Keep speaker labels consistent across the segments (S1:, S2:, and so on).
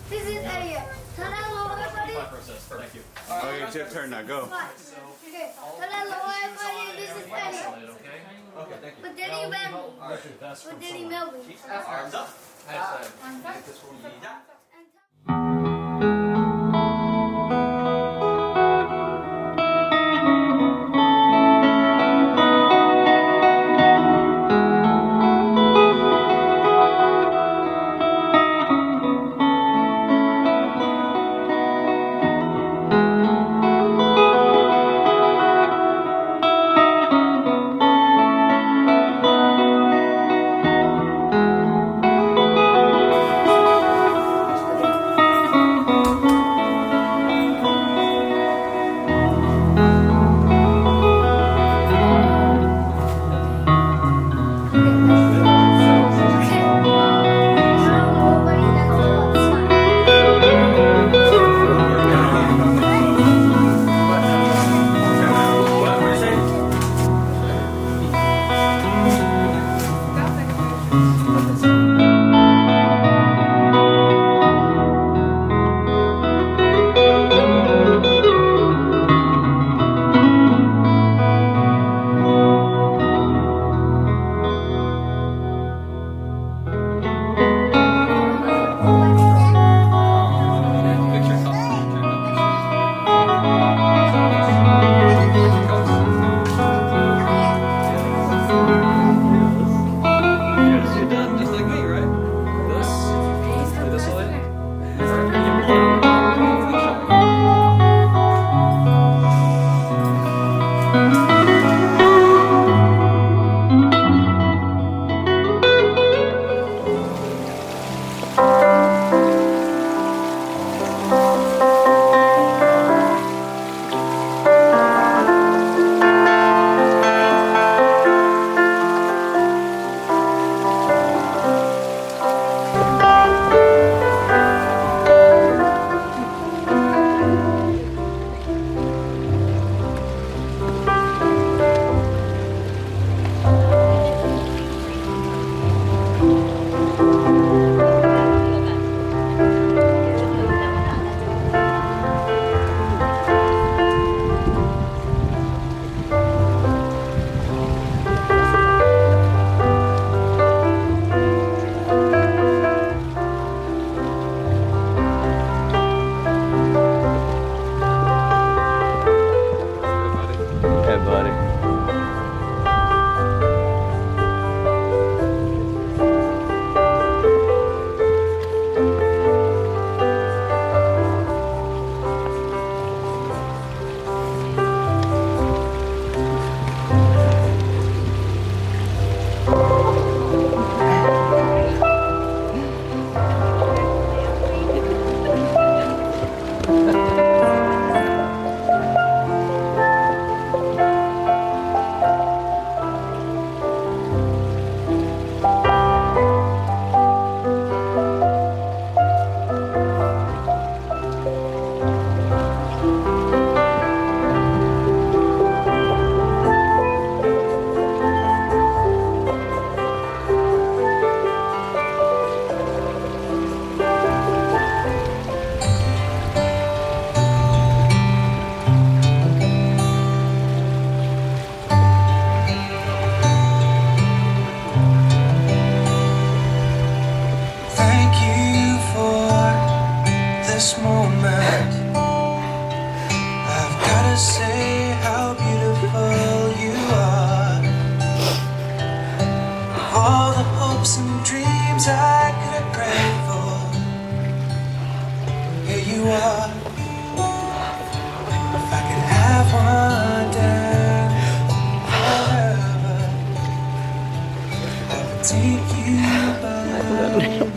S1: This is Elliot. Hello, everybody.
S2: Thank you.
S3: Okay, it's your turn now. Go.
S1: Okay. Hello, everybody. This is Elliot.
S2: Okay, thank you.
S1: But Daddy Melvin. But Daddy Melvin.
S2: Arms up.
S3: heart. I've gotta say how beautiful you are. All the hopes and dreams I could have prayed for, here you are. If I could have one dance forever, I would take you by the hand.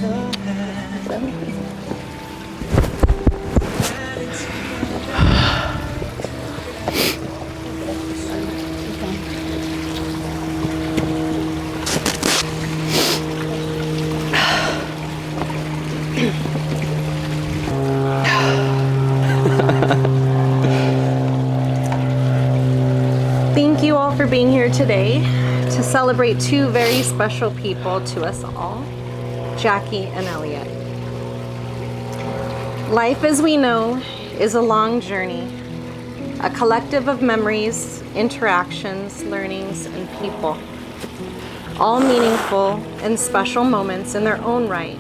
S4: Thank you all for being here today to celebrate two very special people to us all, Jackie and Elliot. Life as we know is a long journey, a collective of memories, interactions, learnings, and people, all meaningful and special moments in their own right,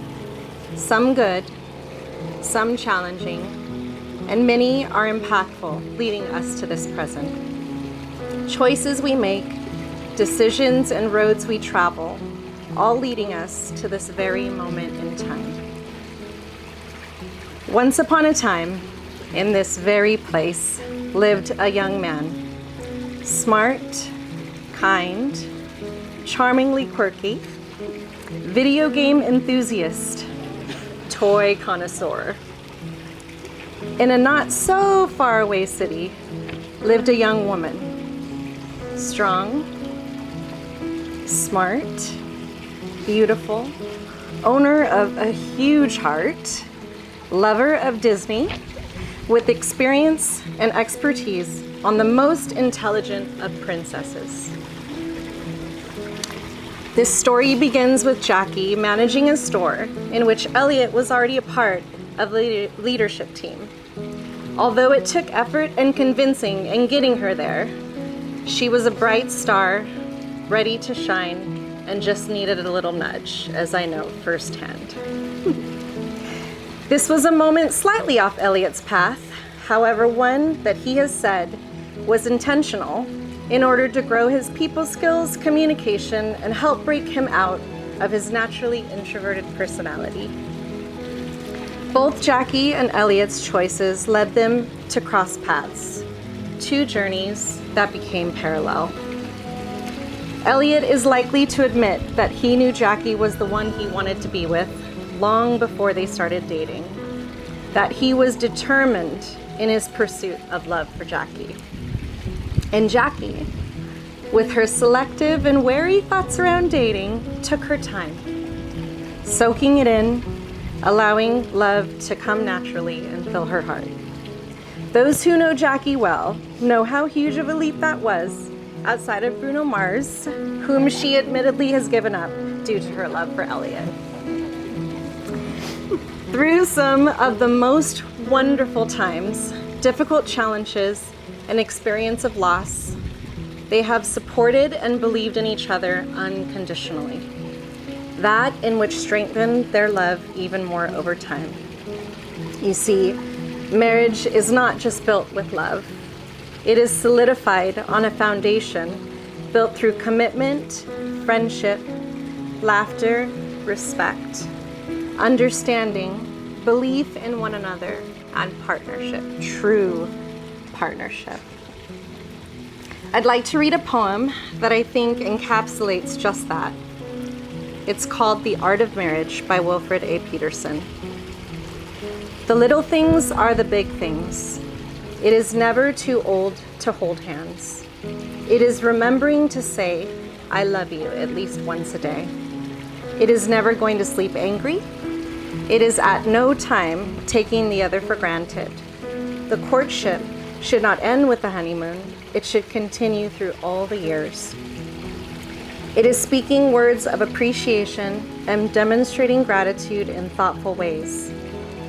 S4: some good, some challenging, and many are impactful, leading us to this present. Choices we make, decisions and roads we travel, all leading us to this very moment in time. Once upon a time, in this very place, lived a young man, smart, kind, charmingly quirky, video game enthusiast, toy connoisseur. In a not so far away city, lived a young woman, strong, smart, beautiful, owner of a huge heart, lover of Disney, with experience and expertise on the most intelligent of princesses. This story begins with Jackie managing a store in which Elliot was already a part of the leadership team. Although it took effort and convincing in getting her there, she was a bright star, ready to shine, and just needed a little nudge, as I know firsthand. This was a moment slightly off Elliot's path, however, one that he has said was intentional in order to grow his people skills, communication, and help break him out of his naturally introverted personality. Both Jackie and Elliot's choices led them to cross paths, two journeys that became parallel. Elliot is likely to admit that he knew Jackie was the one he wanted to be with long before they started dating, that he was determined in his pursuit of love for Jackie. And Jackie, with her selective and wary thoughts around dating, took her time, soaking it in, allowing love to come naturally and fill her heart. Those who know Jackie well know how huge of a leap that was, outside of Bruno Mars, whom she admittedly has given up due to her love for Elliot. Through some of the most wonderful times, difficult challenges, and experience of loss, they have supported and believed in each other unconditionally. That in which strengthened their love even more over time. You see, marriage is not just built with love. It is solidified on a foundation built through commitment, friendship, laughter, respect, understanding, belief in one another, and partnership, true partnership. I'd like to read a poem that I think encapsulates just that. It's called The Art of Marriage by Wilfred A. Peterson. The little things are the big things. It is never too old to hold hands. It is remembering to say, I love you at least once a day. It is never going to sleep angry. It is at no time taking the other for granted. The courtship should not end with the honeymoon. It should continue through all the years. It is speaking words of appreciation and demonstrating gratitude in thoughtful ways.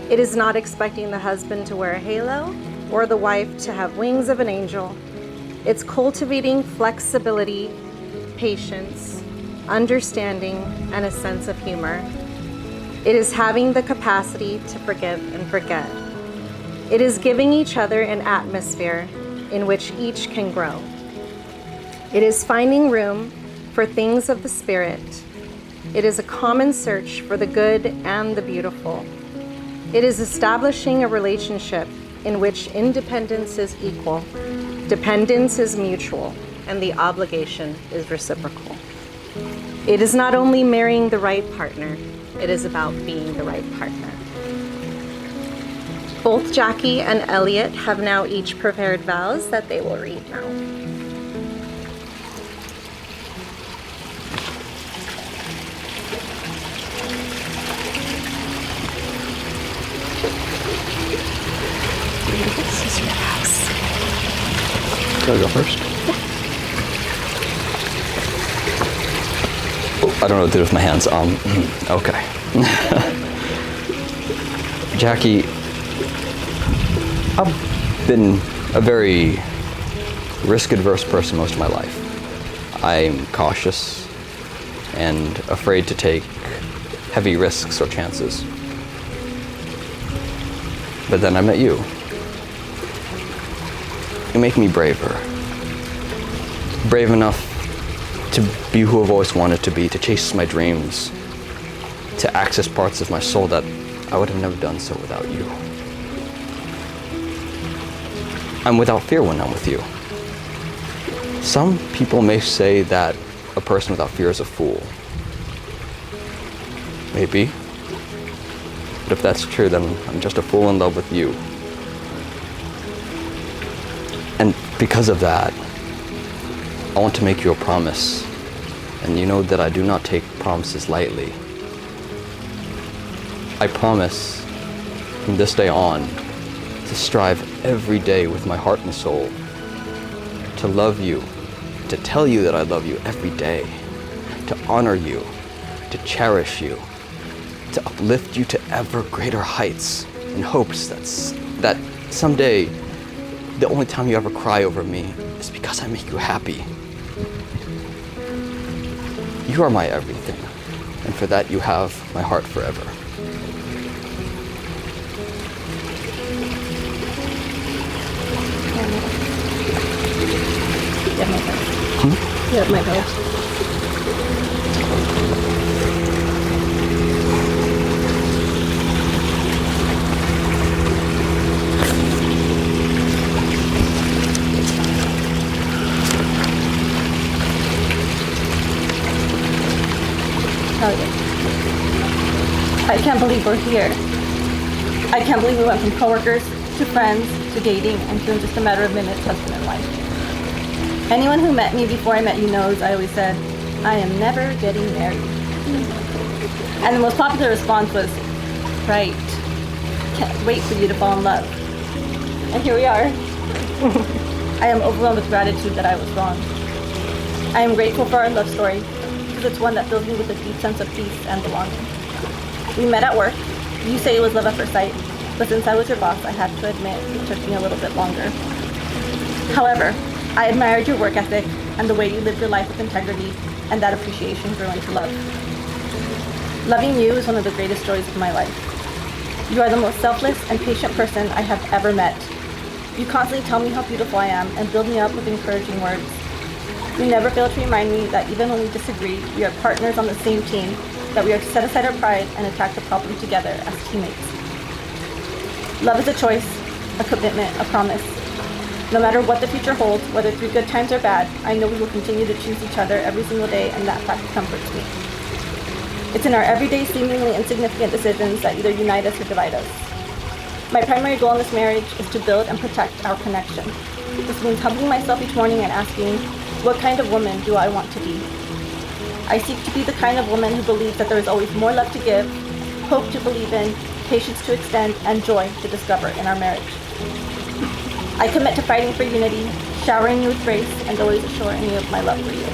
S4: It is not expecting the husband to wear a halo or the wife to have wings of an angel. It's cultivating flexibility, patience, understanding, and a sense of humor. It is having the capacity to forgive and forget. It is giving each other an atmosphere in which each can grow. It is finding room for things of the Spirit. It is a common search for the good and the beautiful. It is establishing a relationship in which independence is equal, dependence is mutual, and the obligation is reciprocal. It is not only marrying the right partner, it is about being the right partner. Both Jackie and Elliot have now each prepared vows that they will read now. This is your house.
S5: Can I go first? Oh, I don't know what to do with my hands. Okay. Jackie, I've been a very risk-averse person most of my life. I'm cautious and afraid to take heavy risks or chances. But then I met you. You make me braver. Brave enough to be who I've always wanted to be, to chase my dreams, to access parts of my soul that I would have never done so without you. I'm without fear when I'm with you. Some people may say that a person without fear is a fool. Maybe. But if that's true, then I'm just a fool in love with you. And because of that, I want to make you a promise. And you know that I do not take promises lightly. I promise from this day on to strive every day with my heart and soul to love you, to tell you that I love you every day, to honor you, to cherish you, to uplift you to ever greater heights in hopes that someday the only time you ever cry over me is because I make you happy. You are my everything, and for that you have my heart forever.
S4: You have my vows. You have my vows.
S6: Elliot, I can't believe we're here. I can't believe we went from coworkers to friends to dating and to in just a matter of minutes, husband and wife. Anyone who met me before I met you knows I always said, I am never getting married. And the most popular response was, right, can't wait for you to fall in love. And here we are. I am overwhelmed with gratitude that I was wrong. I am grateful for our love story, because it's one that fills me with a deep sense of peace and belonging. We met at work. You say it was love at first sight, but since I was your boss, I have to admit it took me a little bit longer. However, I admired your work ethic and the way you lived your life with integrity, and that appreciation grew into love. Loving you is one of the greatest joys of my life. You are the most selfless and patient person I have ever met. You constantly tell me how beautiful I am and build me up with encouraging words. You never fail to remind me that even when we disagree, we are partners on the same team, that we are to set aside our pride and attack the problem together as teammates. Love is a choice, a commitment, a promise. No matter what the future holds, whether through good times or bad, I know we will continue to choose each other every single day, and that fact comforts me. It's in our everyday, seemingly insignificant decisions that either unite us or divide us. My primary goal in this marriage is to build and protect our connection. This means humbling myself each morning and asking, what kind of woman do I want to be? I seek to be the kind of woman who believes that there is always more love to give, hope to believe in, patience to extend, and joy to discover in our marriage. I commit to fighting for unity, showering you with grace, and always assuring you of my love for you.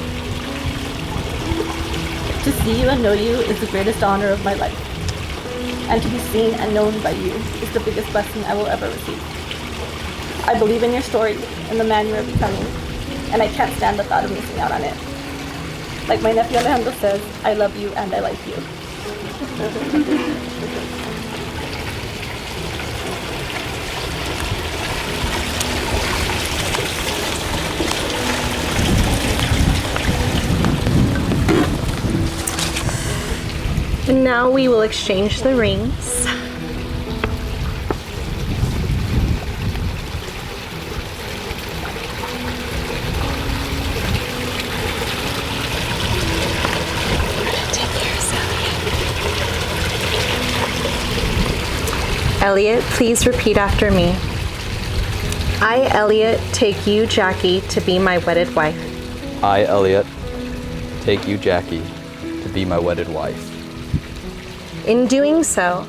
S6: To see you and know you is the greatest honor of my life. And to be seen and known by you is the biggest blessing I will ever receive. I believe in your story and the man you are becoming, and I can't stand the thought of missing out on it. Like my nephew Alejandro says, I love you and I like you.
S4: Now we will exchange the rings. Elliot, please repeat after me. I, Elliot, take you, Jackie, to be my wedded wife.
S5: I, Elliot, take you, Jackie, to be my wedded wife.
S4: In doing so,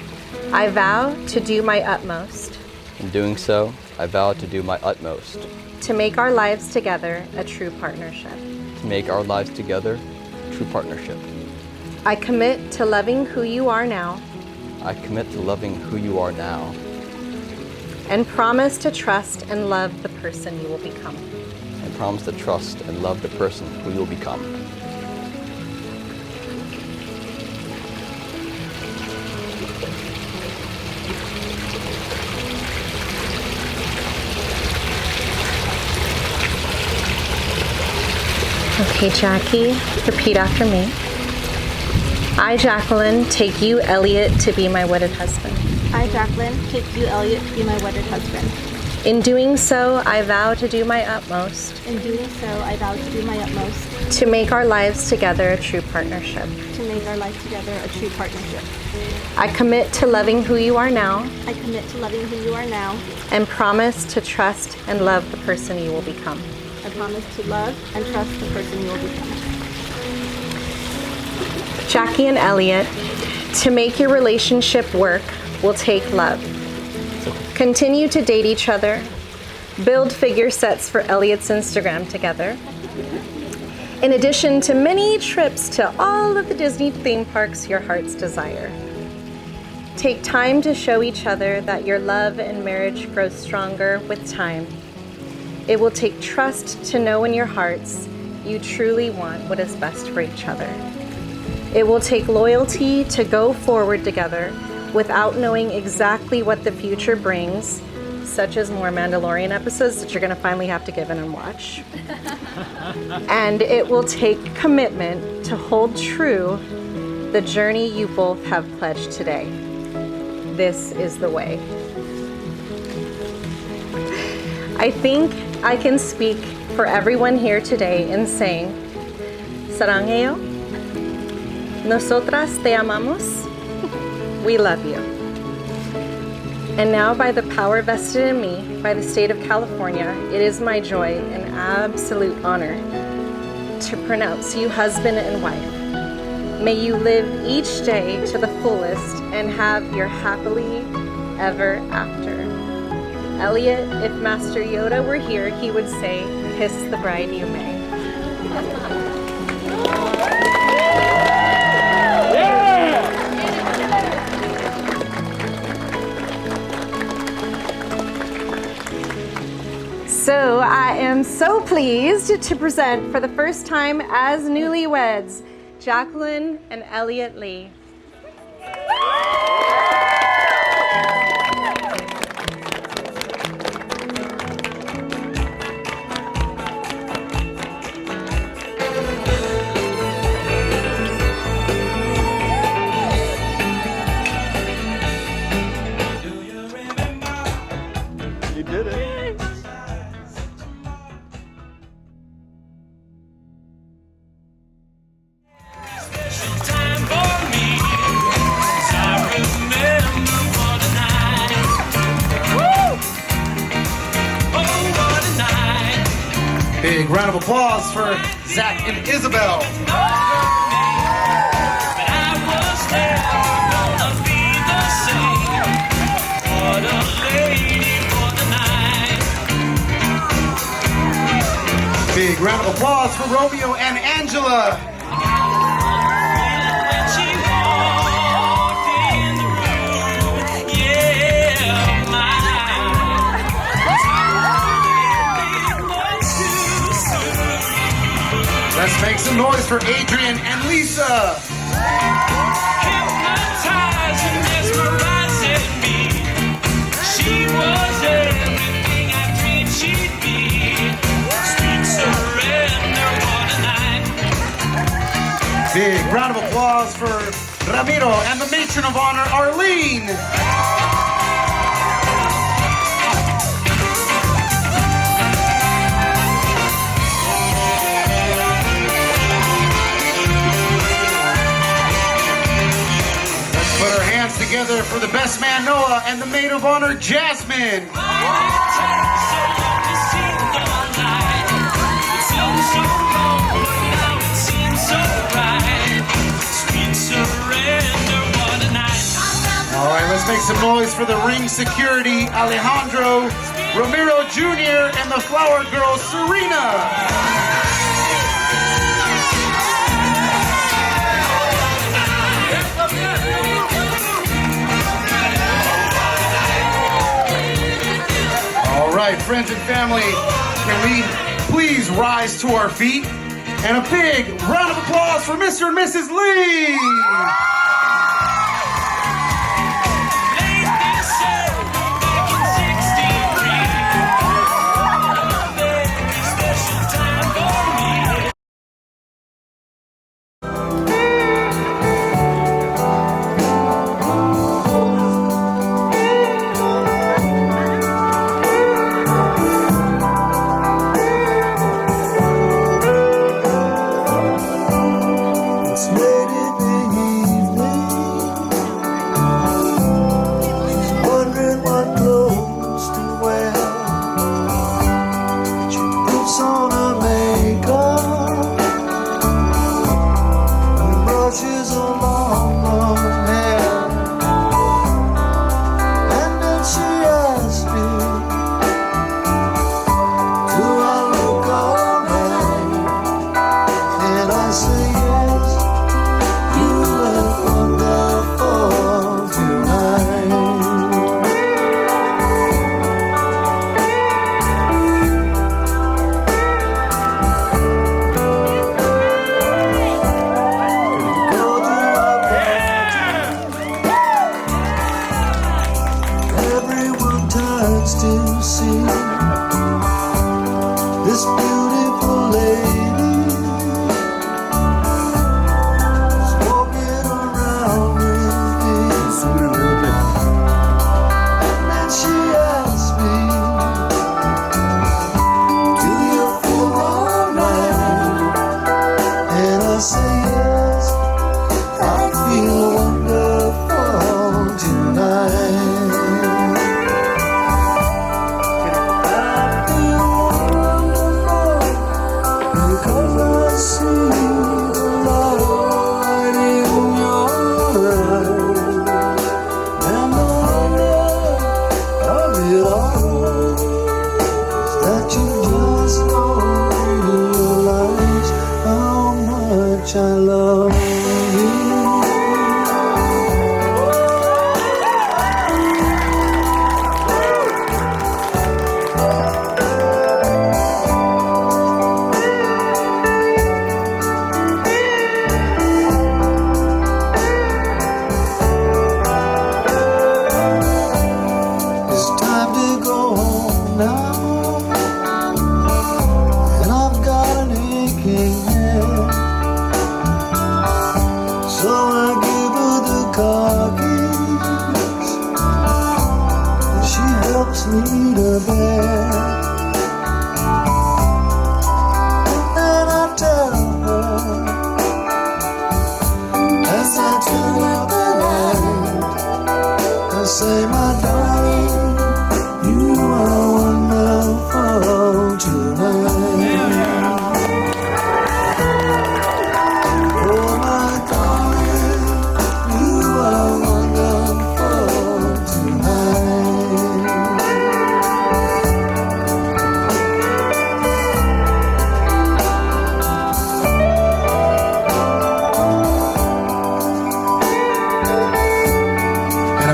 S4: I vow to do my utmost
S5: In doing so, I vow to do my utmost
S4: to make our lives together a true partnership.
S5: to make our lives together a true partnership.
S4: I commit to loving who you are now
S5: I commit to loving who you are now
S4: and promise to trust and love the person you will become.
S5: and promise to trust and love the person who you will become.
S4: Okay, Jackie, repeat after me. I, Jacqueline, take you, Elliot, to be my wedded husband.
S6: I, Jacqueline, take you, Elliot, to be my wedded husband.
S4: In doing so, I vow to do my utmost
S6: In doing so, I vow to do my utmost
S4: to make our lives together a true partnership.
S6: to make our life together a true partnership.
S4: I commit to loving who you are now
S6: I commit to loving who you are now.
S4: and promise to trust and love the person you will become.
S6: I promise to love and trust the person you will become.
S4: Jackie and Elliot, to make your relationship work will take love. Continue to date each other, build figure sets for Elliot's Instagram together, in addition to many trips to all of the Disney theme parks your hearts desire. Take time to show each other that your love and marriage grows stronger with time. It will take trust to know in your hearts you truly want what is best for each other. It will take loyalty to go forward together without knowing exactly what the future brings, such as more Mandalorian episodes that you're going to finally have to give in and watch. And it will take commitment to hold true the journey you both have pledged today. This is the way. I think I can speak for everyone here today in saying, Saranghayo, nosotras te amamos, we love you. And now, by the power vested in me by the state of California, it is my joy and absolute honor to pronounce you husband and wife. May you live each day to the fullest and have your happily ever after. Elliot, if Master Yoda were here, he would say, kiss the bride you may. So I am so pleased to present for the first time as newlyweds, Jacqueline and Elliot Lee.
S5: You did it.
S7: Big round of applause for Zach and Isabel. Big round of applause for Romeo and Angela. Let's make some noise for Adrian and Lisa. Big round of applause for Ramiro, and the matron of honor, Arlene. Let's put our hands together for the best man, Noah, and the maid of honor, Jasmine. All right, let's make some noise for the ring security, Alejandro, Ramiro Jr., and the flower girl, Serena. All right, friends and family, can we please rise to our feet? And a big round of applause for Mr. and Mrs. Lee.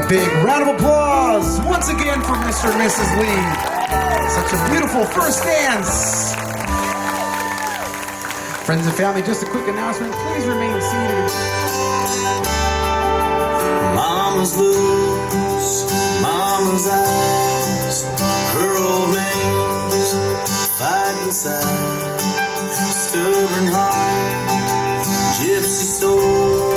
S7: Big round of applause once again for Mr. and Mrs. Lee. Such a beautiful first dance. Friends and family, just a quick announcement. Please remain seated.
S3: Mama's loose, mama's eyes, her old name's fight inside. Stubborn heart, gypsy soul,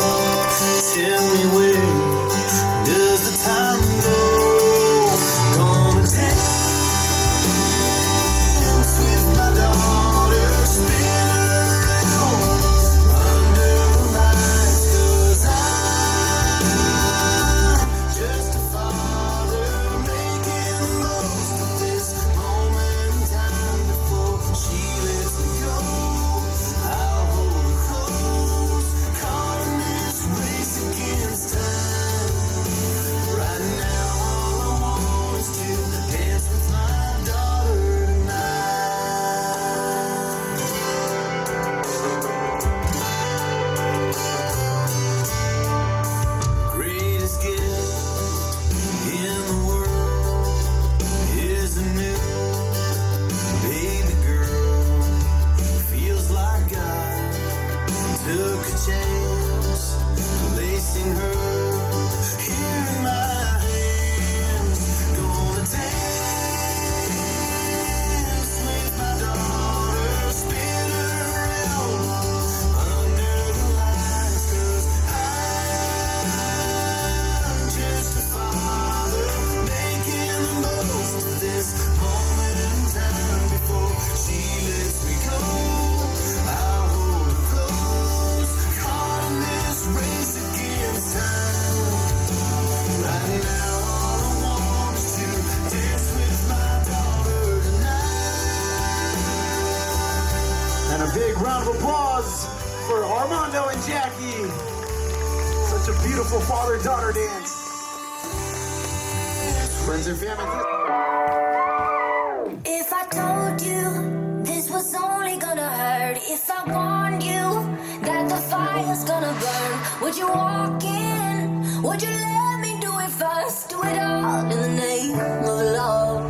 S7: round of applause for Armando and Jackie. Such a beautiful father-daughter dance. Friends and family.
S8: If I told you this was only gonna hurt, if I warned you that the fire's gonna burn, would you walk in? Would you let me do it first? Do it all in the name of love.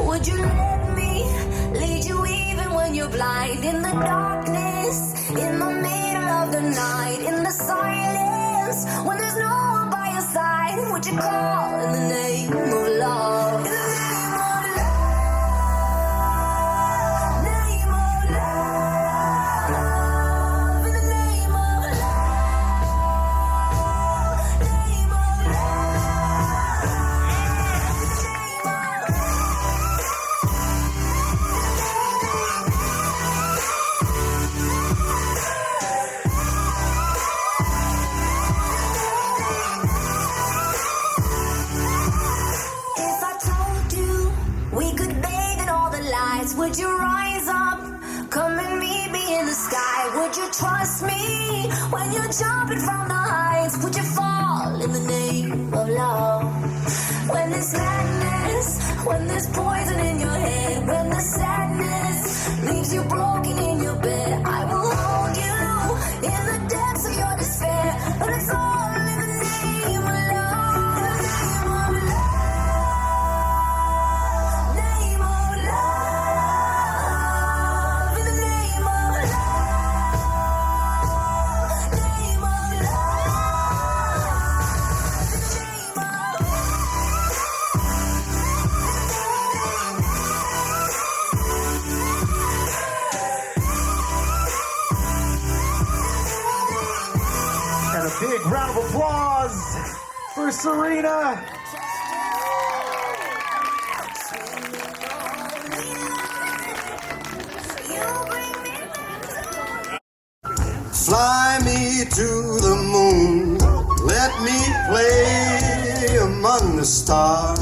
S8: Would you let me lead you even when you're blind? In the darkness, in the middle of the night, in the silence, when there's no one by your side, would you call in the name of love? In the name of love. Would you rise up, come and meet me in the sky? Would you trust me when you're jumping from the heights? Would you fall in the name of love? When there's madness, when there's poison in your head, when the sadness leaves you broken in your bed, I will hold you in the depths of your despair, but it's all in the name of love. In the name of love.
S7: Big round of applause for Serena.
S3: Fly me to the moon, let me play among the stars.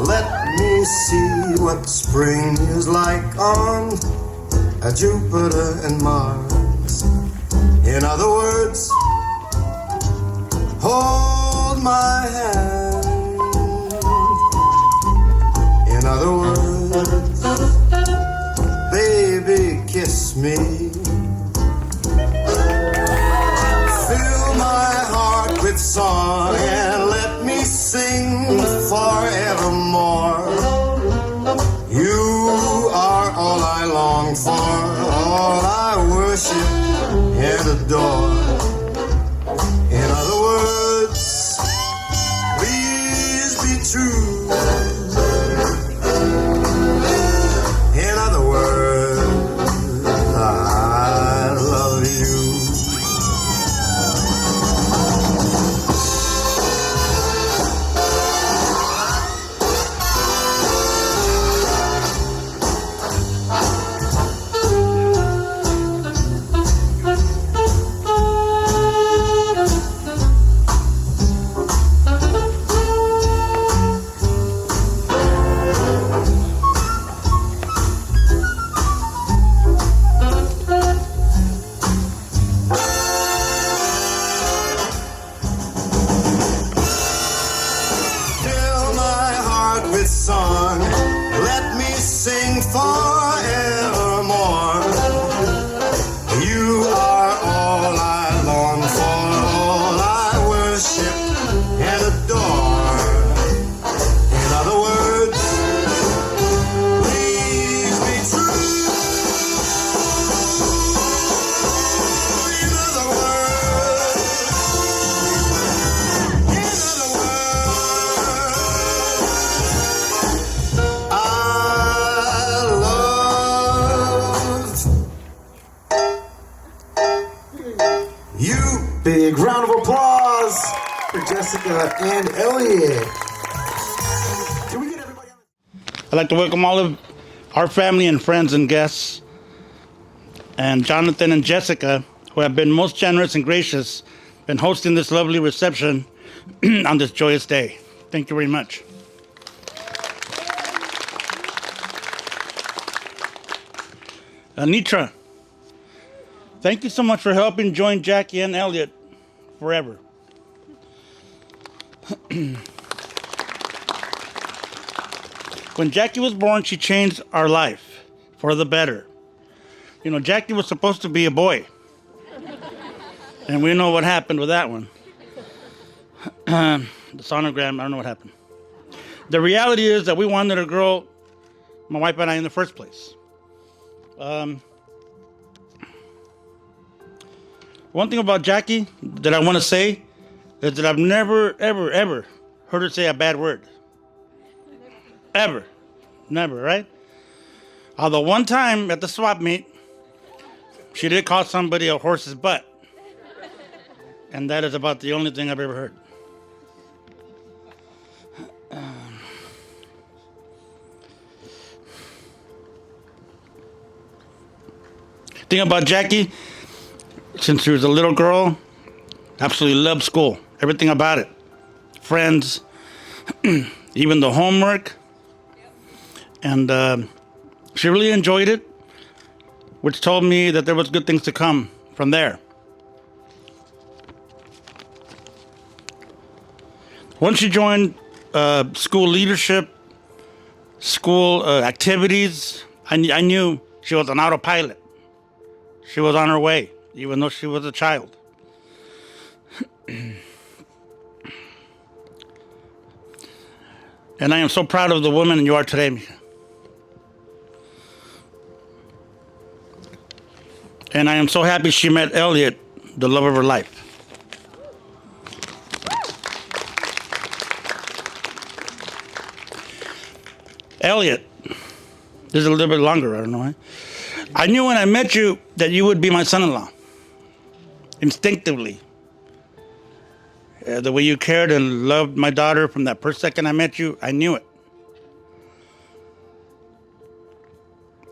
S3: Let me see what spring is like on Jupiter and Mars. In other words, hold my hand. In other words, baby, kiss me. Fill my heart with song and let me sing forevermore. You are all I long for, all I worship and adore. In other words, please be true. In other words, I love you. Song, let me sing forevermore. You are all I long for, all I worship and adore. In other words, please be true. In other words,
S7: Big round of applause for Jessica and Elliot. Can we get everybody on?
S9: I'd like to welcome all of our family and friends and guests, and Jonathan and Jessica, who have been most generous and gracious in hosting this lovely reception on this joyous day. Thank you very much. Anitra, Thank you so much for helping join Jackie and Elliot forever. When Jackie was born, she changed our life for the better. You know, Jackie was supposed to be a boy. And we know what happened with that one. The sonogram, I don't know what happened. The reality is that we wanted a girl, my wife and I, in the first place. One thing about Jackie that I want to say is that I've never, ever, ever heard her say a bad word. Ever. Never, right? Although one time at the swap meet, she did call somebody a horse's butt. And that is about the only thing I've ever heard. Thing about Jackie, since she was a little girl, absolutely loved school. Everything about it. Friends, even the homework. And she really enjoyed it, which told me that there was good things to come from there. Once she joined school leadership, school activities, I knew she was an autopilot. She was on her way, even though she was a child. And I am so proud of the woman you are today, Mika. And I am so happy she met Elliot, the love of her life. Elliot, this is a little bit longer, I don't know why. I knew when I met you that you would be my son-in-law. Instinctively. The way you cared and loved my daughter from that first second I met you, I knew it.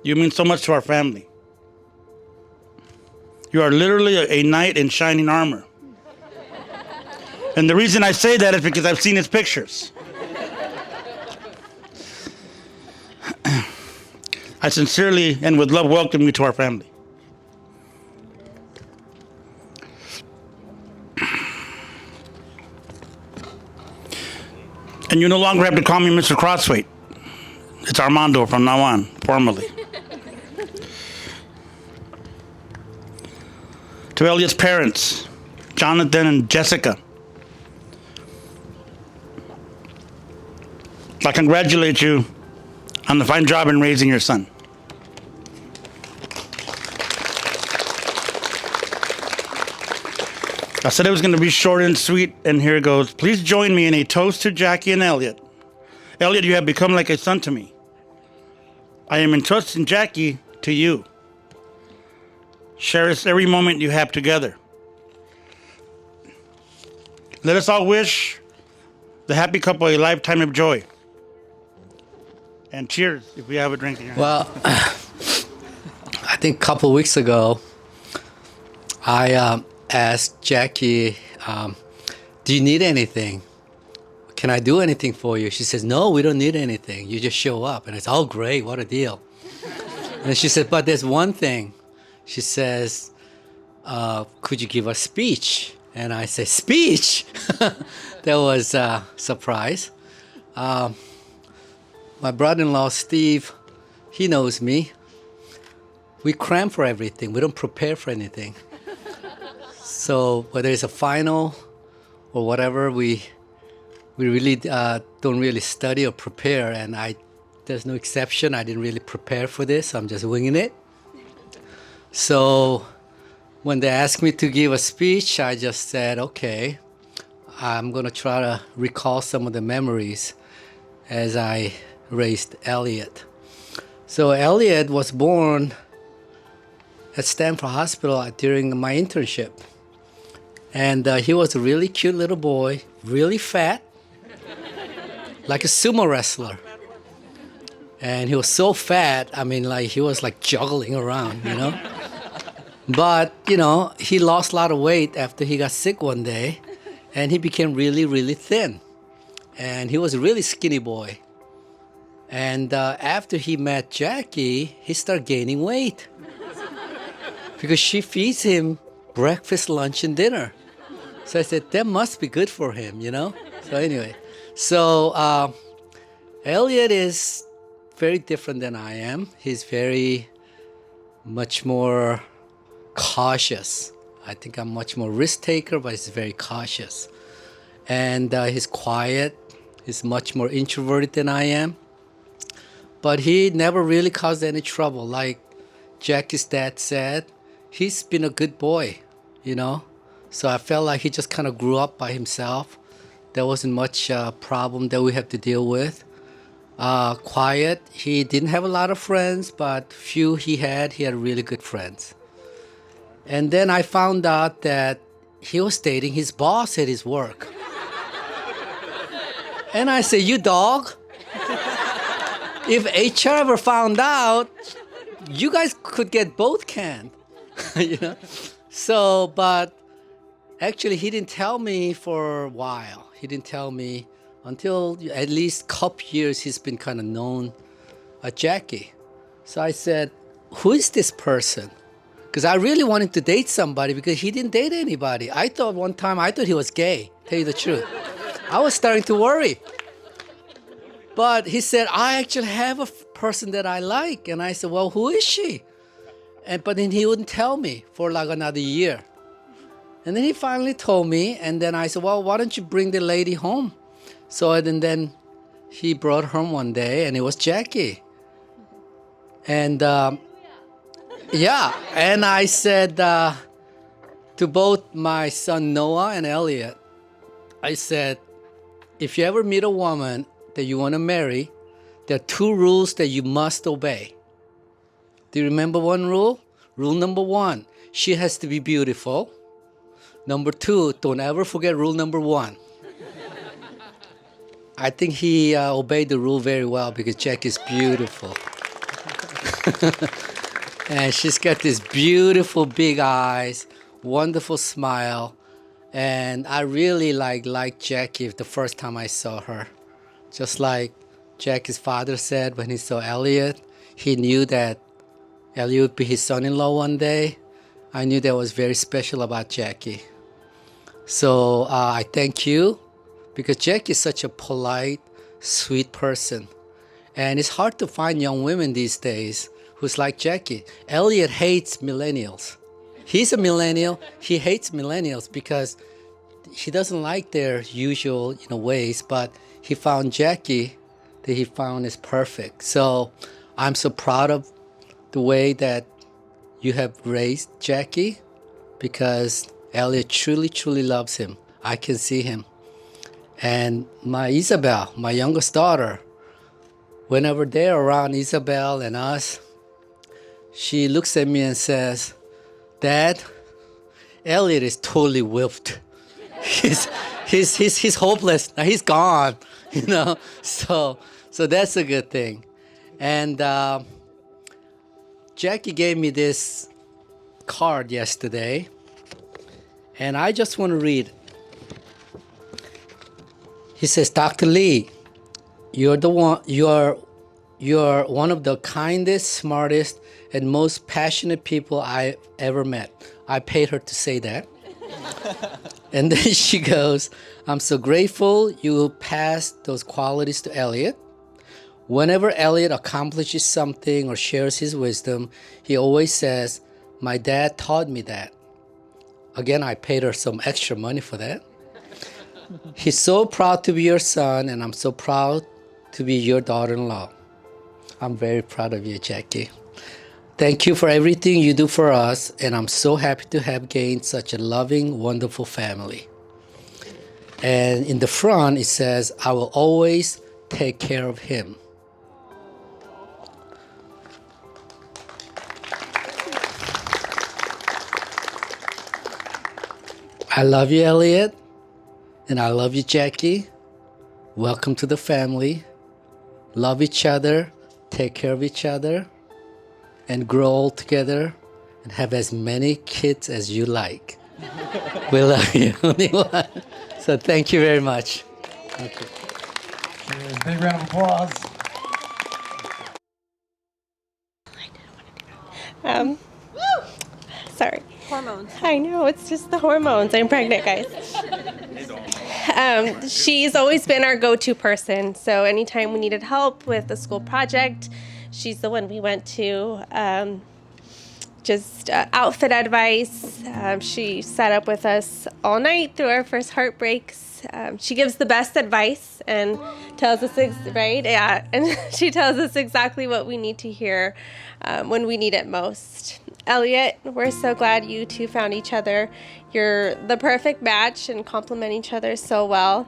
S9: You mean so much to our family. You are literally a knight in shining armor. And the reason I say that is because I've seen his pictures. I sincerely and with love welcome you to our family. And you no longer have to call me Mr. Crossweight. It's Armando from now on, formally. To Elliot's parents, Jonathan and Jessica, I congratulate you on the fine job in raising your son. I said it was going to be short and sweet, and here it goes. Please join me in a toast to Jackie and Elliot. Elliot, you have become like a son to me. I am entrusting Jackie to you. Cherish every moment you have together. Let us all wish the happy couple a lifetime of joy. And cheers if we have a drink in your hand.
S10: Well, I think a couple of weeks ago, I asked Jackie, do you need anything? Can I do anything for you? She says, no, we don't need anything. You just show up. And it's, oh, great, what a deal. And she said, but there's one thing. She says, could you give a speech? And I said, speech? That was a surprise. My brother-in-law, Steve, he knows me. We cram for everything. We don't prepare for anything. So whether it's a final or whatever, we really don't really study or prepare. And there's no exception. I didn't really prepare for this. I'm just winging it. So when they asked me to give a speech, I just said, okay, I'm going to try to recall some of the memories as I raised Elliot. So Elliot was born at Stanford Hospital during my internship. And he was a really cute little boy, really fat, like a sumo wrestler. And he was so fat, I mean, like he was like juggling around, you know. But, you know, he lost a lot of weight after he got sick one day, and he became really, really thin. And he was a really skinny boy. And after he met Jackie, he started gaining weight. because she feeds him breakfast, lunch, and dinner. So I said, that must be good for him, you know? So anyway, so Elliot is very different than I am. He's very much more cautious. I think I'm much more risk taker, but he's very cautious. And he's quiet. He's much more introverted than I am. But he never really caused any trouble. Like Jackie's dad said, he's been a good boy, you know? So I felt like he just kind of grew up by himself. There wasn't much problem that we had to deal with. Quiet. He didn't have a lot of friends, but few he had really good friends. And then I found out that he was dating his boss at his work. And I said, you dog, if HR ever found out, you guys could get both canned, you know? So, but actually he didn't tell me for a while. He didn't tell me until at least a couple years he's been kind of known Jackie. So I said, who is this person? Because I really wanted to date somebody because he didn't date anybody. I thought one time, he was gay, tell you the truth. I was starting to worry. But he said, I actually have a person that I like. And I said, well, who is she? But then he wouldn't tell me for like another year. And then he finally told me. And then I said, well, why don't you bring the lady home? So and then he brought her home one day, and it was Jackie. And yeah, and I said to both my son Noah and Elliot, I said, if you ever meet a woman that you want to marry, there are 2 rules that you must obey. Do you remember one rule? Rule number 1, she has to be beautiful. Number 2, don't ever forget rule number 1. I think he obeyed the rule very well because Jack is beautiful. And she's got these beautiful big eyes, wonderful smile. And I really liked Jackie the first time I saw her. Just like Jackie's father said when he saw Elliot, he knew that Elliot would be his son-in-law one day. I knew that was very special about Jackie. So I thank you because Jackie is such a polite, sweet person. And it's hard to find young women these days who's like Jackie. Elliot hates millennials. He's a millennial. He hates millennials because he doesn't like their usual ways. But he found Jackie that he found is perfect. So I'm so proud of the way that you have raised Jackie because Elliot truly, truly loves him. I can see him. And my Isabel, my youngest daughter, whenever they're around Isabel and us, she looks at me and says, Dad, Elliot is totally whipped. He's hopeless. Now he's gone, So that's a good thing. And Jackie gave me this card yesterday, and I just want to read it. He says, Dr. Lee, you're one of the kindest, smartest, and most passionate people I ever met. I paid her to say that. And then she goes, I'm so grateful you passed those qualities to Elliot. Whenever Elliot accomplishes something or shares his wisdom, he always says, my dad taught me that. Again, I paid her some extra money for that. He's so proud to be your son, and I'm so proud to be your daughter-in-law. I'm very proud of you, Jackie. Thank you for everything you do for us, and I'm so happy to have gained such a loving, wonderful family. And in the front, it says, I will always take care of him. I love you, Elliot, and I love you, Jackie. Welcome to the family. Love each other, take care of each other, and grow old together, and have as many kids as you like. We love you. So thank you very much. Okay.
S7: Big round of applause.
S6: Hormones.
S11: I know, it's just the hormones. I'm pregnant, guys. She's always been our go-to person. So anytime we needed help with a school project, she's the one we went to. Outfit advice. She sat up with us all night through our first heartbreaks. She gives the best advice and tells us, right? Yeah, and she tells us exactly what we need to hear when we need it most. Elliot, we're so glad you two found each other. You're the perfect match and complement each other so well.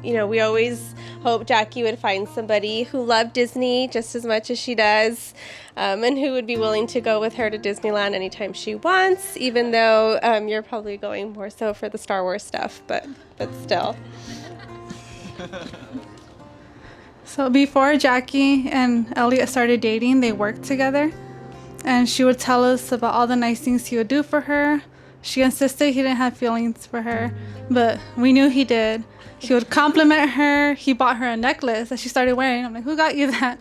S11: We always hope Jackie would find somebody who loved Disney just as much as she does, and who would be willing to go with her to Disneyland anytime she wants, even though you're probably going more so for the Star Wars stuff, but still.
S12: So before Jackie and Elliot started dating, they worked together, and she would tell us about all the nice things he would do for her. She insisted he didn't have feelings for her, but we knew he did. He would compliment her. He bought her a necklace that she started wearing. I'm like, who got you that?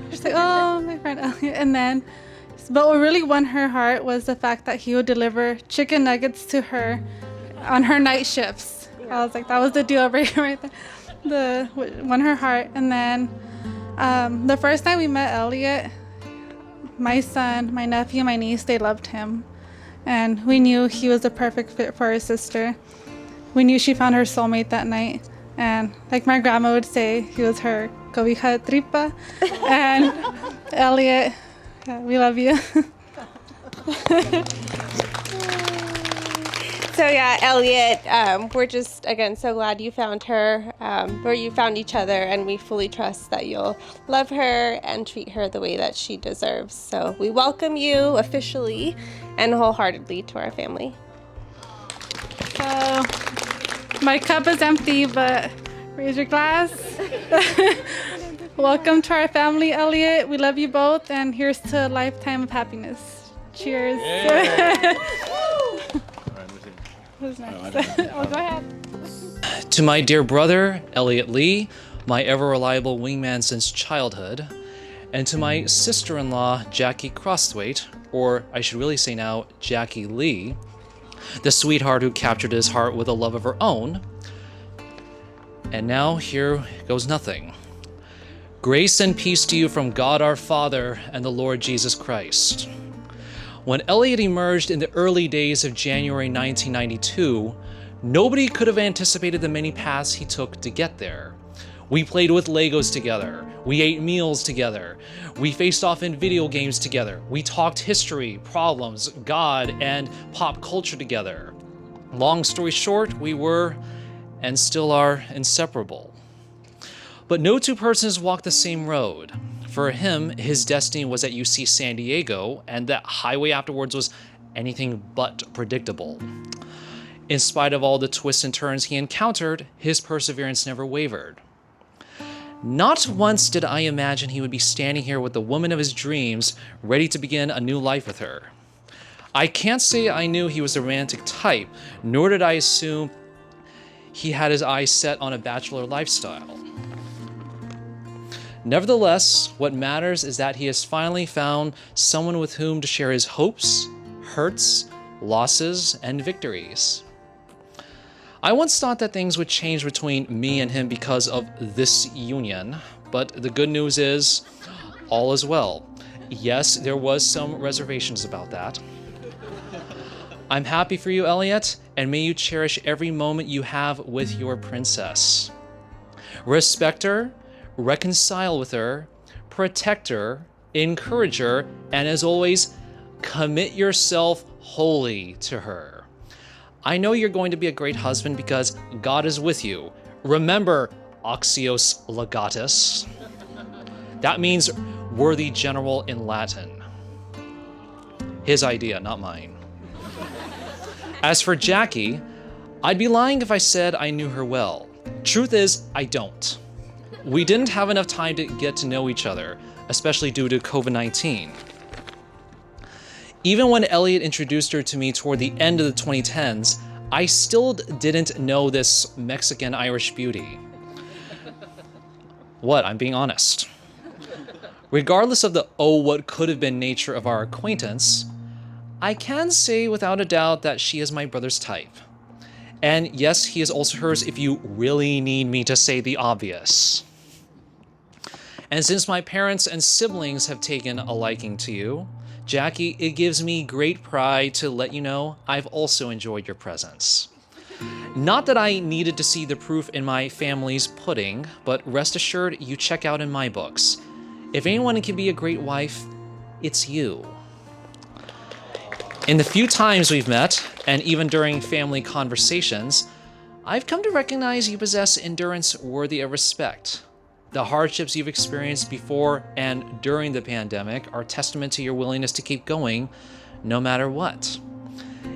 S12: She's like, oh, my friend Elliot. But what really won her heart was the fact that he would deliver chicken nuggets to her on her night shifts. I was like, that was the deal breaker right there. Won her heart. And then the first time we met Elliot, my son, my nephew, my niece, they loved him. And we knew he was the perfect fit for her sister. We knew she found her soulmate that night. And like my grandma would say, he was her cobija de tripa. And Elliot, yeah, we love you.
S11: So yeah, Elliot, we're just, again, so glad you found her, or you found each other, and we fully trust that you'll love her and treat her the way that she deserves. So we welcome you officially and wholeheartedly to our family.
S12: So my cup is empty, but raise your glass. Welcome to our family, Elliot. We love you both, and here's to a lifetime of happiness. Cheers. Who's next? Oh, go ahead.
S13: To my dear brother, Elliot Lee, my ever-reliable wingman since childhood, and to my sister-in-law, Jackie Crosthwaite, or I should really say now, Jackie Lee, the sweetheart who captured his heart with a love of her own. And now here goes nothing. Grace and peace to you from God our Father and the Lord Jesus Christ. When Elliot emerged in the early days of January 1992, nobody could have anticipated the many paths he took to get there. We played with Legos together. We ate meals together. We faced off in video games together. We talked history, problems, God, and pop culture together. Long story short, we were, and still are, inseparable. But no two persons walk the same road. For him, his destiny was at UC San Diego, and that highway afterwards was anything but predictable. In spite of all the twists and turns he encountered, his perseverance never wavered. Not once did I imagine he would be standing here with the woman of his dreams, ready to begin a new life with her. I can't say I knew he was the romantic type, nor did I assume he had his eyes set on a bachelor lifestyle. Nevertheless, what matters is that he has finally found someone with whom to share his hopes, hurts, losses, and victories. I once thought that things would change between me and him because of this union, but the good news is, all is well. Yes, there was some reservations about that. I'm happy for you, Elliot, and may you cherish every moment you have with your princess. Respect her, reconcile with her, protect her, encourage her, and as always, commit yourself wholly to her. I know you're going to be a great husband because God is with you. Remember, Axios Legatus. That means worthy general in Latin. His idea, not mine. As for Jackie, I'd be lying if I said I knew her well. Truth is, I don't. We didn't have enough time to get to know each other, especially due to COVID-19. Even when Elliot introduced her to me toward the end of the 2010s, I still didn't know this Mexican-Irish beauty. What? I'm being honest. Regardless of the what could have been nature of our acquaintance, I can say without a doubt that she is my brother's type. And yes, he is also hers if you really need me to say the obvious. And since my parents and siblings have taken a liking to you, Jackie, it gives me great pride to let you know I've also enjoyed your presence. Not that I needed to see the proof in my family's pudding, but rest assured you check out in my books. If anyone can be a great wife, it's you. In the few times we've met, and even during family conversations, I've come to recognize you possess endurance worthy of respect. The hardships you've experienced before and during the pandemic are testament to your willingness to keep going no matter what.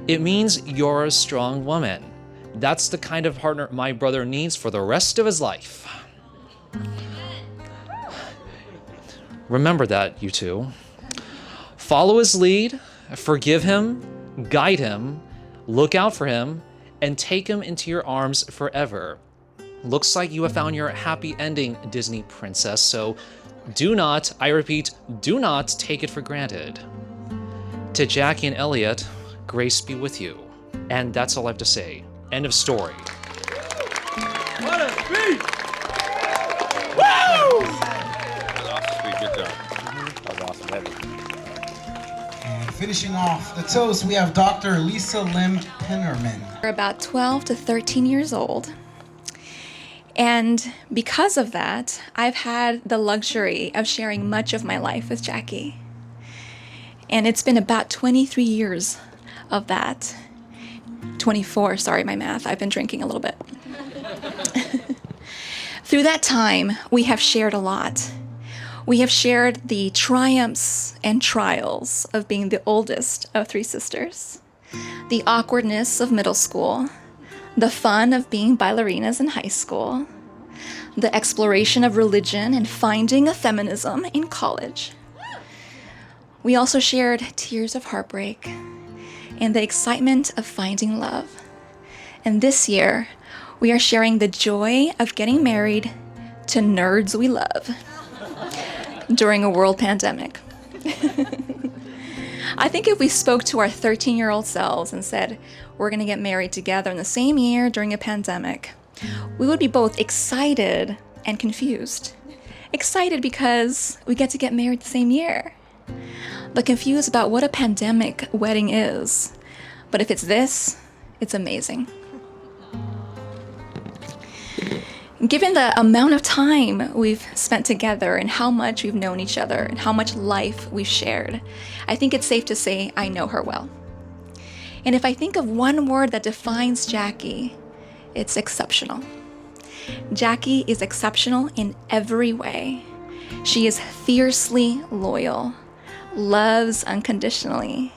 S13: It means you're a strong woman. That's the kind of partner my brother needs for the rest of his life. Remember that, you two. Follow his lead, forgive him, guide him, look out for him, and take him into your arms forever. Looks like you have found your happy ending, Disney princess, so do not, I repeat, do not take it for granted. To Jackie and Elliot, grace be with you. And that's all I have to say. End of story.
S7: What a speech!
S14: Woo! That was awesome, sweet. Good job. That was awesome. Heavy.
S7: And finishing off the toast, we have Dr. Lisa Lim Pennerman.
S15: We're about 12 to 13 years old. And because of that, I've had the luxury of sharing much of my life with Jackie. And it's been about 23 years of that. 24, sorry, my math. I've been drinking a little bit. Through that time, we have shared a lot. We have shared the triumphs and trials of being the oldest of three sisters, the awkwardness of middle school, the fun of being ballerinas in high school, the exploration of religion and finding a feminism in college. We also shared tears of heartbreak and the excitement of finding love. And this year, we are sharing the joy of getting married to nerds we love during a world pandemic. I think if we spoke to our 13-year-old selves and said, we're gonna get married together in the same year during a pandemic, we would be both excited and confused. Excited because we get to get married the same year, but confused about what a pandemic wedding is. But if it's this, it's amazing. Given the amount of time we've spent together and how much we've known each other and how much life we've shared, I think it's safe to say I know her well. And if I think of one word that defines Jackie, it's exceptional. Jackie is exceptional in every way. She is fiercely loyal, loves unconditionally,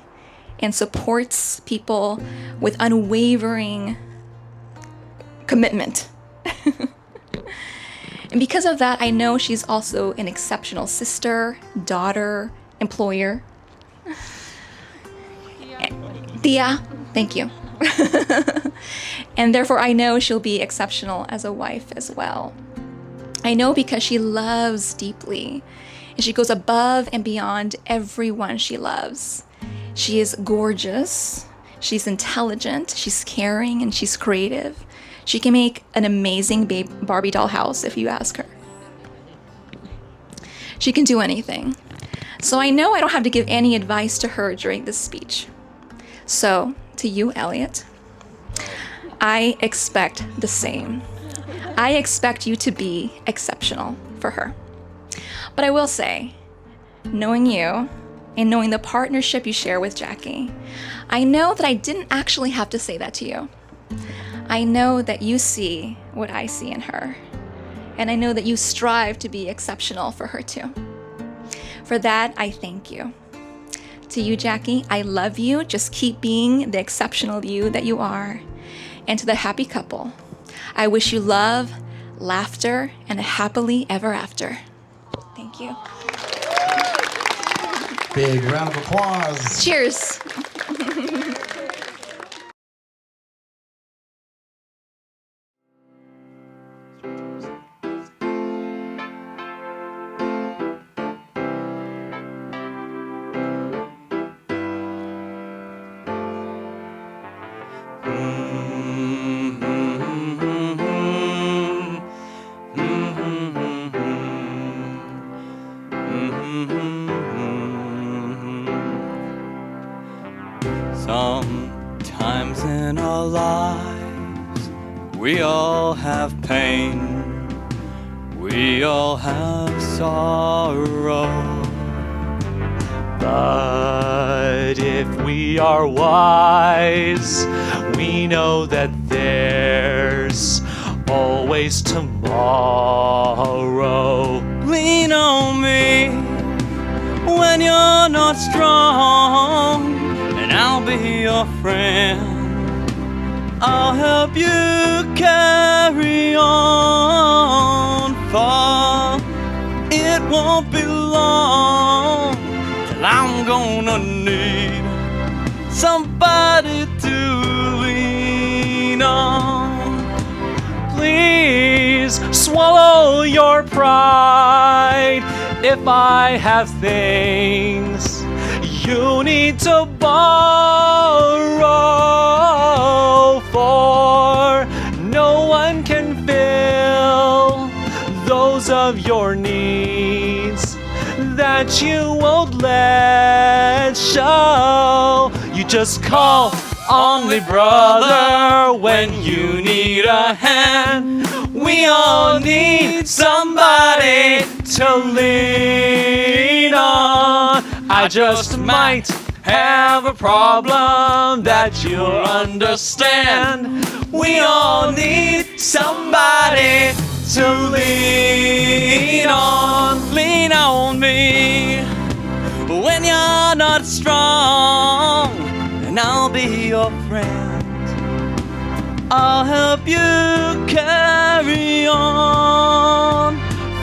S15: and supports people with unwavering commitment. And because of that, I know she's also an exceptional sister, daughter, employer. Tia, thank you. And therefore, I know she'll be exceptional as a wife as well. I know because she loves deeply, and she goes above and beyond everyone she loves. She is gorgeous, she's intelligent, she's caring, and she's creative. She can make an amazing Barbie doll house if you ask her. She can do anything. So I know I don't have to give any advice to her during this speech. So, to you, Elliot, I expect the same. I expect you to be exceptional for her. But I will say, knowing you and knowing the partnership you share with Jackie, I know that I didn't actually have to say that to you. I know that you see what I see in her, and I know that you strive to be exceptional for her too. For that, I thank you. To you, Jackie, I love you. Just keep being the exceptional you that you are. And to the happy couple, I wish you love, laughter, and a happily ever after. Thank you.
S7: Big round of applause.
S15: Cheers.
S16: Sometimes in our lives we all have pain, we all have sorrow.
S17: But if we are wise, we know that there's always tomorrow.
S16: Lean on me when you're not strong, and I'll be your friend. I'll help you carry on, for it won't be long till I'm gonna need somebody to lean on.
S17: Please swallow your pride. If I have things you need to borrow, for no one can fill those of your needs that you won't let show. You just call on me, brother, when you need a hand. We all need somebody to lean on. I just might have a problem that you'll understand. We all need somebody to lean on. Lean on me when you're not strong, and I'll be your friend. I'll help you carry on,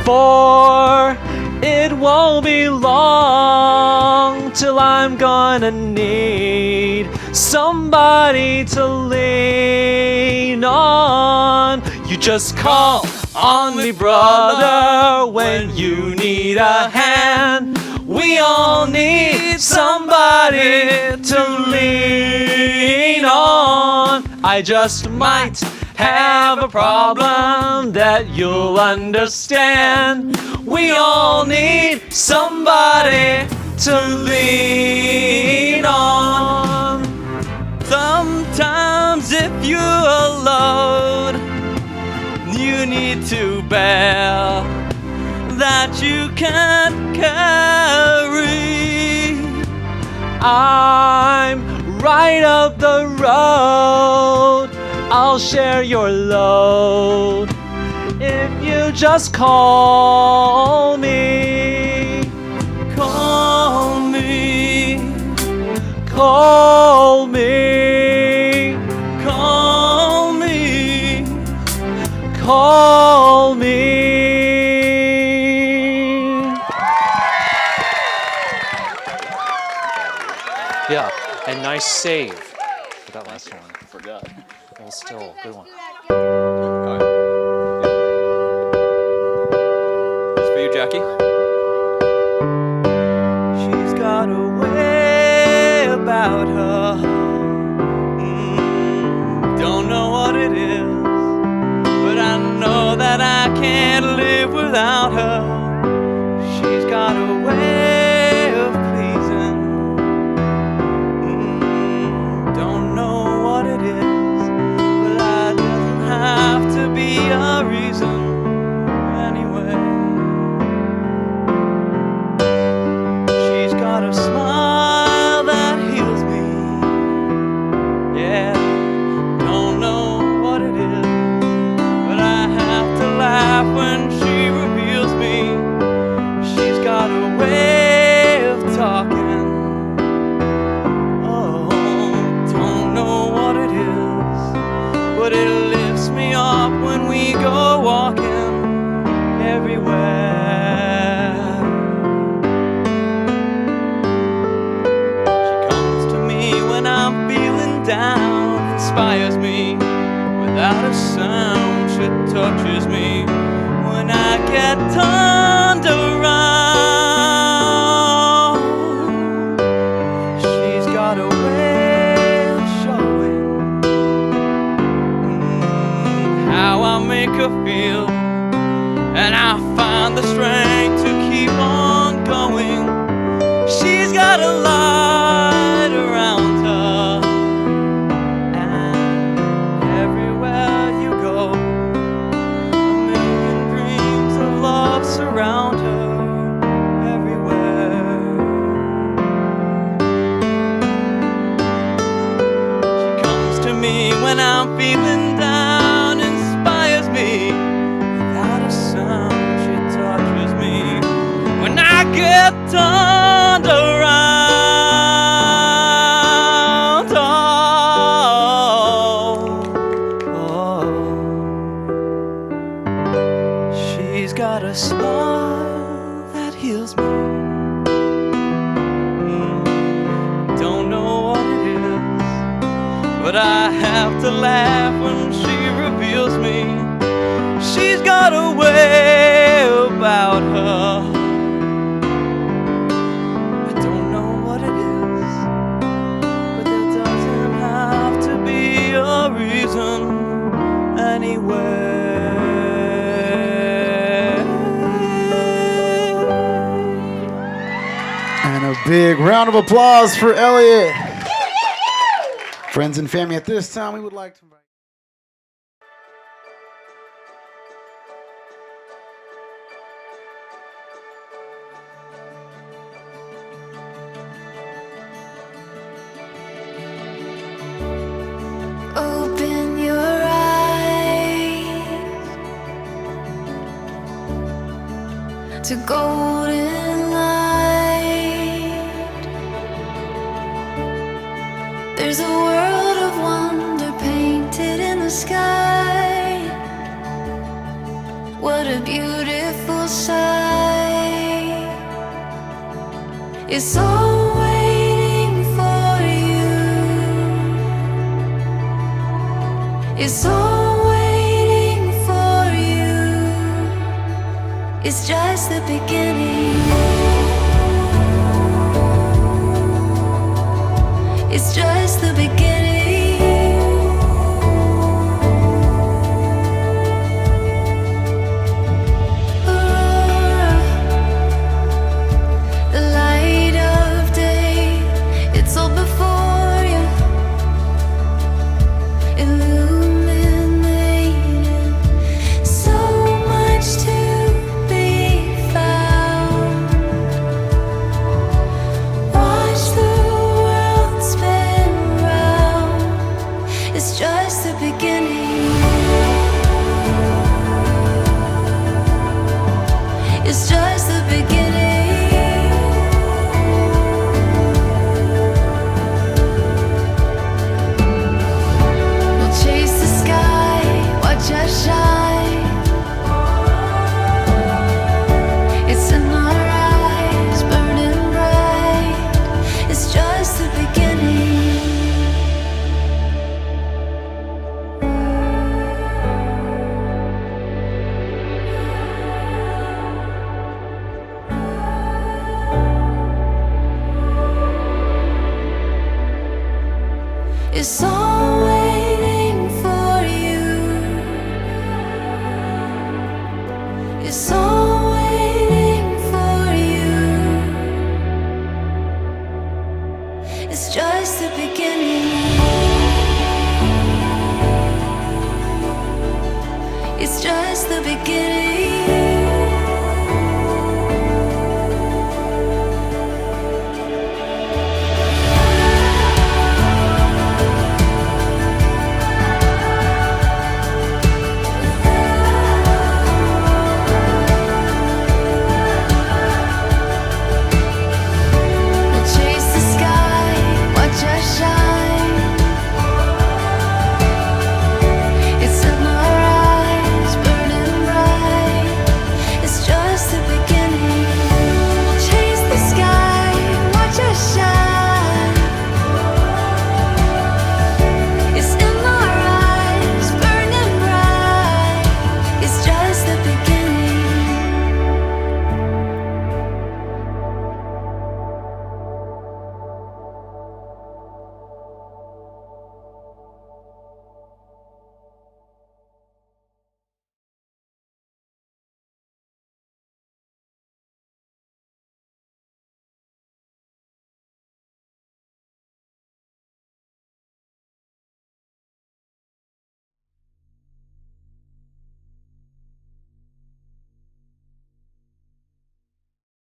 S17: for it won't be long till I'm gonna need somebody to lean on. You just call on me, brother, when you need a hand. We all need somebody to lean on. I just might have a problem that you'll understand. We all need somebody to lean on. Sometimes if you're alone, you need to bear that you can't carry. I'm right up the road, I'll share your load if you just call me. Call me, call me, call me, call me. Yeah, and nice save for that last one.
S2: Forgot.
S17: Well, still, good one.
S2: This for you, Jackie.
S16: She's got a way about her. Don't know what it is, but I know that I can't live without her. She's got a way of pleasing. Don't know what it is, but that doesn't have to be a reason anyway. She's got a smile that heals me. Yeah, don't know what it is, but I have to laugh when she reveals me. She's got a way of talking. Oh, don't know what it is, but it lifts me up when we go walking everywhere. I'm feeling down inspires me. Without a sound, she touches me. When I get turned around, she's got a smile that heals me. Don't know what it is, but I have to laugh when she reveals me. She's got a way about her. I don't know what it is, but there doesn't have to be a reason anyway.
S7: And a big round of applause for Elliot. Friends and family, at this time, we would like to invite.
S8: Open your eyes to golden light. There's a world of wonder painted in the sky. What a beautiful sight. It's all waiting for you. It's all waiting for you. It's just the beginning. It's just the beginning. Aurora, the light of day. It's all before you. Illuminated. So much to be found. Watch the world spin round. It's just the beginning. It's just the beginning. We'll chase the sky, watch us shine. It's in our eyes, burning bright. It's just the beginning. It's all